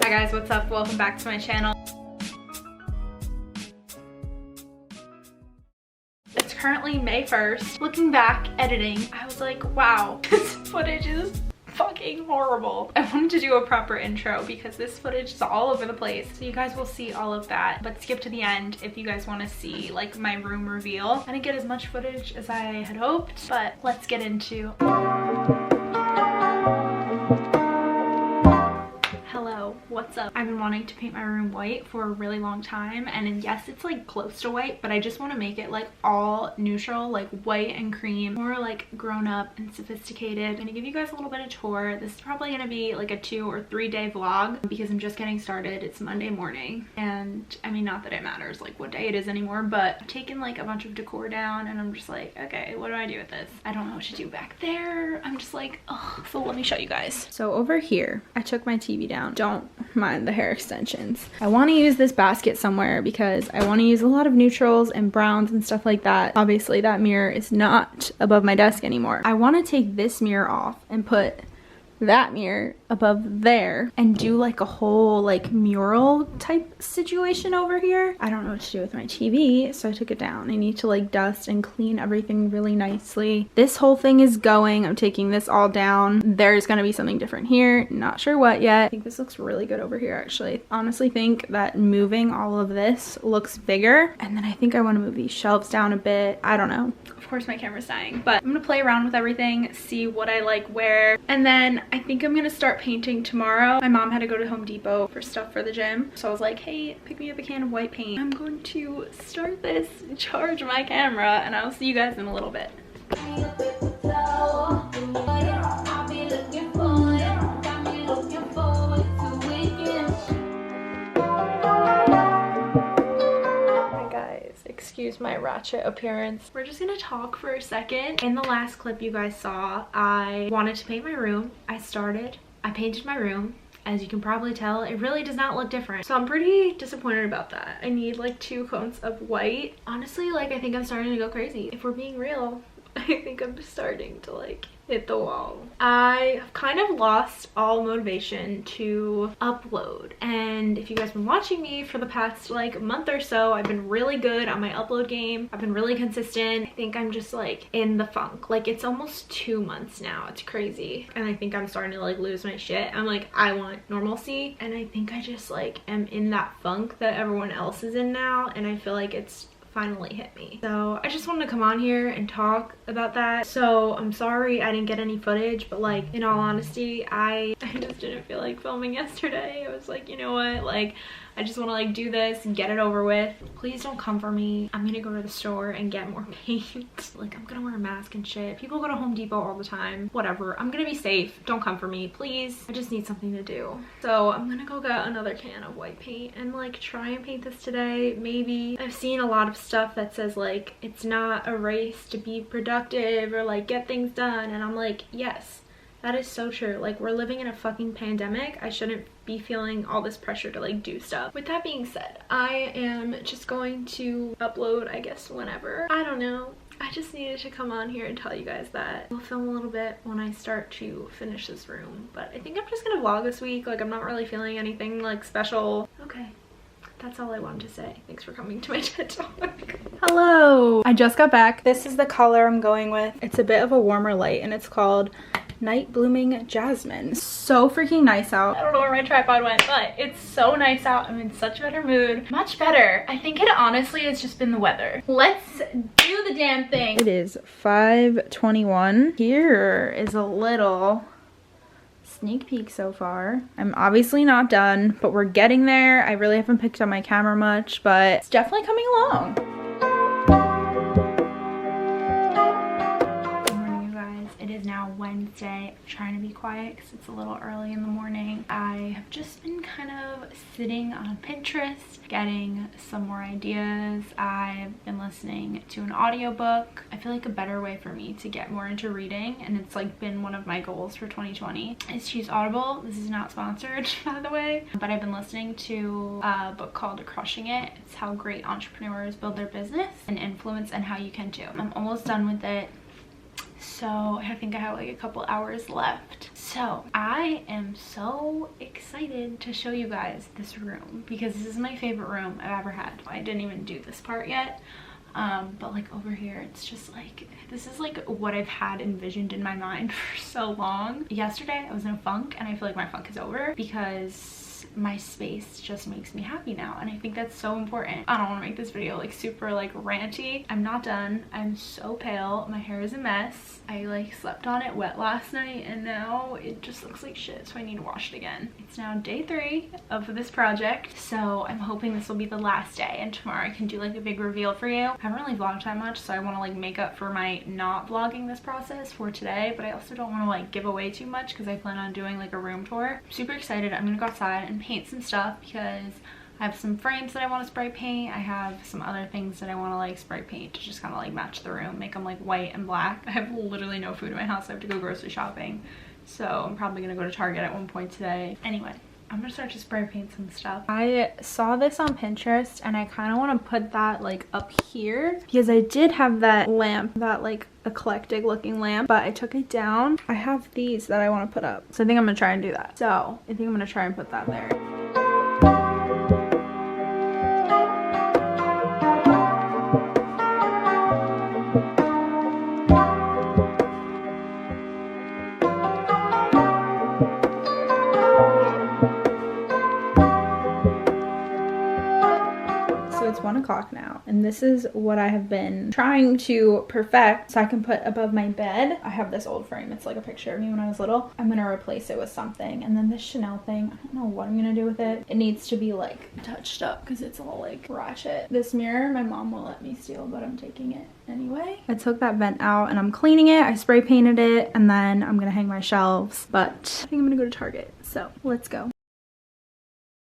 Hi guys, what's up? Welcome back to my channel. It's currently May 1st. Looking back, editing, I was like, wow, this footage is fucking horrible. I wanted to do a proper intro because this footage is all over the place. So you guys will see all of that, but skip to the end if you guys want to see like my room reveal. I didn't get as much footage as I had hoped, but let's get into what's up. I've been wanting to paint my room white for a really long time, and yes, it's like close to white, but I just want to make it like all neutral, like white and cream, more like grown up and sophisticated. I'm gonna give you guys a little bit of tour. This is probably gonna be like a 2 or 3 day vlog because I'm just getting started. It's Monday morning, and I mean, not that it matters like what day it is anymore, but I've taken like a bunch of decor down and I'm just like, okay, what do I do with this? I don't know what to do back there. I'm just like, oh. So let me show you guys. So over here, I took my TV down. Don't mind the hair extensions. I want to use this basket somewhere because I want to use a lot of neutrals and browns and stuff like that. Obviously that mirror is not above my desk anymore. I want to take this mirror off and put that mirror above there and do like a whole like mural type situation over here. I don't know what to do with my TV, so I took it down. I need to like dust and clean everything really nicely. This whole thing is going. I'm taking this all down. There's gonna be something different here, not sure what yet. I think this looks really good over here actually. Honestly think that moving all of this looks bigger, and then I think I want to move these shelves down a bit. I don't know. Of course my camera's dying, but I'm gonna play around with everything, see what I like where, and then I think I'm gonna start painting tomorrow. My mom had to go to Home Depot for stuff for the gym, so I was like, hey, pick me up a can of white paint. I'm going to start this, charge my camera, and I'll see you guys in a little bit. Excuse my ratchet appearance. We're just gonna talk for a second. In the last clip you guys saw, I wanted to paint my room. I painted my room. As you can probably tell, it really does not look different. So I'm pretty disappointed about that. I need like 2 coats of white. Honestly, like I think I'm starting to go crazy. If we're being real, I think I'm starting to like hit the wall. I have kind of lost all motivation to upload, and if you guys have been watching me for the past like month or so, I've been really good on my upload game. I've been really consistent. I think I'm just like in the funk. Like it's almost 2 months now. It's crazy, and I think I'm starting to like lose my shit. I'm like, I want normalcy, and I think I just like am in that funk that everyone else is in now, and I feel like it's finally hit me. So I just wanted to come on here and talk about that. So I'm sorry I didn't get any footage, but like in all honesty, I just didn't feel like filming yesterday. I was like, you know what, like I just want to like do this and get it over with. Please don't come for me. I'm gonna go to the store and get more paint. Like I'm gonna wear a mask and shit. People go to Home Depot all the time. Whatever, I'm gonna be safe. Don't come for me, please. I just need something to do. So I'm gonna go get another can of white paint and like try and paint this today. Maybe. I've seen a lot of stuff that says like it's not a race to be productive or like get things done, and I'm like, yes, that is so true. Like we're living in a fucking pandemic. I shouldn't be feeling all this pressure to like do stuff. With that being said, I am just going to upload, I guess, whenever. I don't know. I just needed to come on here and tell you guys that. We'll film a little bit when I start to finish this room, but I think I'm just gonna vlog this week. Like I'm not really feeling anything like special. Okay. That's all I wanted to say. Thanks for coming to my TED Talk. Hello! I just got back. This is the color I'm going with. It's a bit of a warmer light, and it's called Night Blooming Jasmine. So freaking nice out. I don't know where my tripod went, but it's so nice out. I'm in such a better mood. Much better. I think it honestly has just been the weather. Let's do the damn thing. It is 5:21. Here is a little sneak peek so far. I'm obviously not done, but we're getting there. I really haven't picked up my camera much, but it's definitely coming along. Good morning, you guys. It is now Wednesday. I'm trying to be quiet because it's a little early in the morning. I have just been kind of sitting on Pinterest, getting some more ideas. I've been listening to an audiobook. I feel like a better way for me to get more into reading, and it's like been one of my goals for 2020, is to use Audible. This is not sponsored, by the way, but I've been listening to a book called Crushing It. It's how great entrepreneurs build their business and influence, and how you can too. I'm almost done with it. So I think I have like a couple hours left. So I am so excited to show you guys this room because this is my favorite room I've ever had. I didn't even do this part yet. But like over here, it's just like, this is like what I've had envisioned in my mind for so long. Yesterday I was in a funk and I feel like my funk is over because my space just makes me happy now, and I think that's so important. I don't want to make this video like super like ranty. I'm not done. I'm so pale. My hair is a mess. I like slept on it wet last night and now it just looks like shit, so I need to wash it again. It's now day 3 of this project, so I'm hoping this will be the last day and tomorrow I can do like a big reveal for you. I haven't really vlogged that much, so I want to like make up for my not vlogging this process for today, but I also don't want to like give away too much because I plan on doing like a room tour. I'm super excited. I'm gonna go outside and paint some stuff because I have some frames that I want to spray paint. I have some other things that I want to like spray paint to just kind of like match the room, make them like white and black. I have literally no food in my house. I have to go grocery shopping, so I'm probably gonna go to Target at one point today. Anyway, I'm gonna start to spray paint some stuff. I saw this on Pinterest and I kind of want to put that like up here because I did have that lamp, that like eclectic looking lamp, but I took it down. I have these that I want to put up, so I think I'm gonna try and do that. So I think I'm gonna try and put that there. It's 1 o'clock now and this is what I have been trying to perfect so I can put above my bed. I have this old frame. It's like a picture of me when I was little. I'm gonna replace it with something, and then this Chanel thing, I don't know what I'm gonna do with it. It needs to be like touched up because it's all like ratchet. This mirror my mom won't let me steal, but I'm taking it anyway. I took that vent out and I'm cleaning it. I spray painted it and then I'm gonna hang my shelves, but I think I'm gonna go to Target, so let's go.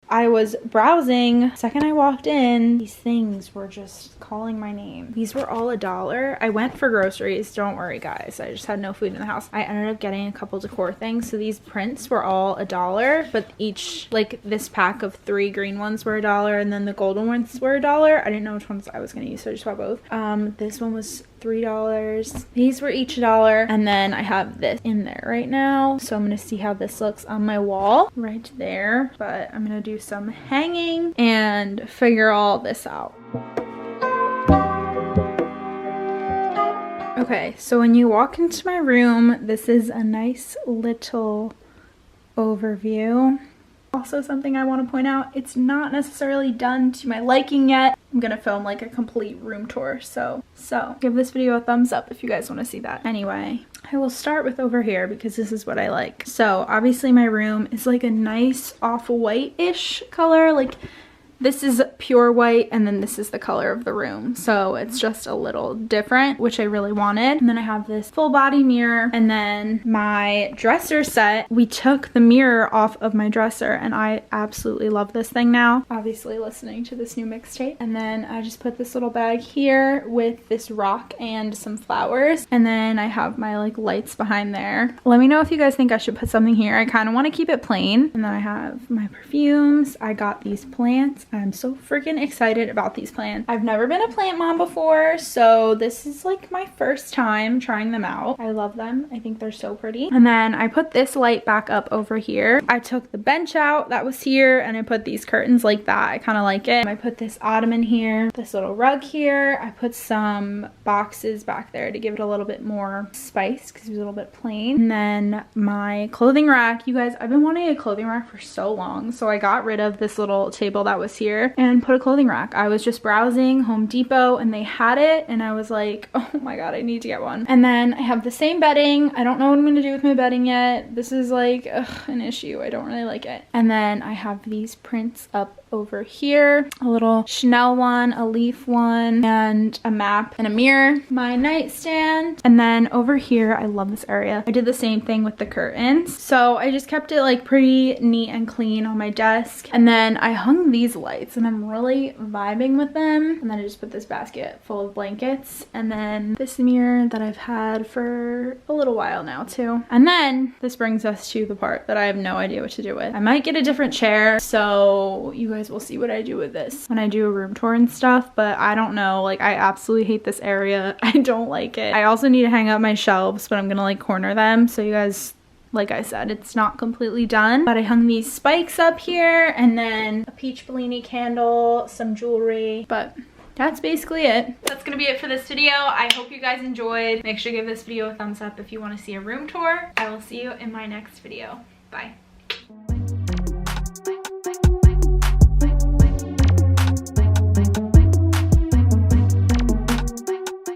I was browsing. Second I walked in, these things were just calling my name. These were all $1. I went for groceries. Don't worry guys, I just had no food in the house. I ended up getting a couple decor things. So these prints were all $1, but each, like this pack of 3 green ones were $1 and then the golden ones were $1. I didn't know which ones I was gonna use, so I just bought both. This one was $3. These were each $1, and then I have this in there right now, so I'm gonna see how this looks on my wall right there, but I'm gonna do some hanging and figure all this out. Okay, so when you walk into my room, this is a nice little overview. Also, something I want to point out, it's not necessarily done to my liking yet. I'm gonna film like a complete room tour, so give this video a thumbs up if you guys want to see that. Anyway, I will start with over here because this is what I like. So obviously my room is like a nice off-white-ish color. Like this is pure white and then this is the color of the room, so it's just a little different, which I really wanted. And then I have this full body mirror, and then my dresser set, we took the mirror off of my dresser and I absolutely love this thing now, obviously listening to this new mixtape. And then I just put this little bag here with this rock and some flowers, and then I have my like lights behind there. Let me know if you guys think I should put something here. I kind of want to keep it plain. And then I have my perfumes. I got these plants. I'm so freaking excited about these plants. I've never been a plant mom before, so this is like my first time trying them out. I love them. I think they're so pretty. And then I put this light back up over here. I took the bench out that was here and I put these curtains like that. I kind of like it. I put this ottoman here, this little rug here. I put some boxes back there to give it a little bit more spice because it was a little bit plain. And then my clothing rack. You guys, I've been wanting a clothing rack for so long, so I got rid of this little table that was here and put a clothing rack. I was just browsing Home Depot and they had it and I was like, oh my god, I need to get one. And then I have the same bedding. I don't know what I'm gonna do with my bedding yet. This is like an issue. I don't really like it. And then I have these prints up over here, a little Chanel one, a leaf one, and a map and a mirror, my nightstand. And then over here, I love this area. I did the same thing with the curtains, so I just kept it like pretty neat and clean on my desk. And then I hung these lights and I'm really vibing with them. And then I just put this basket full of blankets, and then this mirror that I've had for a little while now too. And then this brings us to the part that I have no idea what to do with. I might get a different chair, so you guys will see what I do with this when I do a room tour and stuff, but I don't know. Like, I absolutely hate this area. I don't like it. I also need to hang up my shelves, but I'm gonna like corner them, so you guys, like I said, it's not completely done. But I hung these spikes up here, and then a peach Bellini candle, some jewelry, but that's basically it. That's gonna be it for this video. I hope you guys enjoyed. Make sure to give this video a thumbs up if you want to see a room tour. I will see you in my next video. Bye.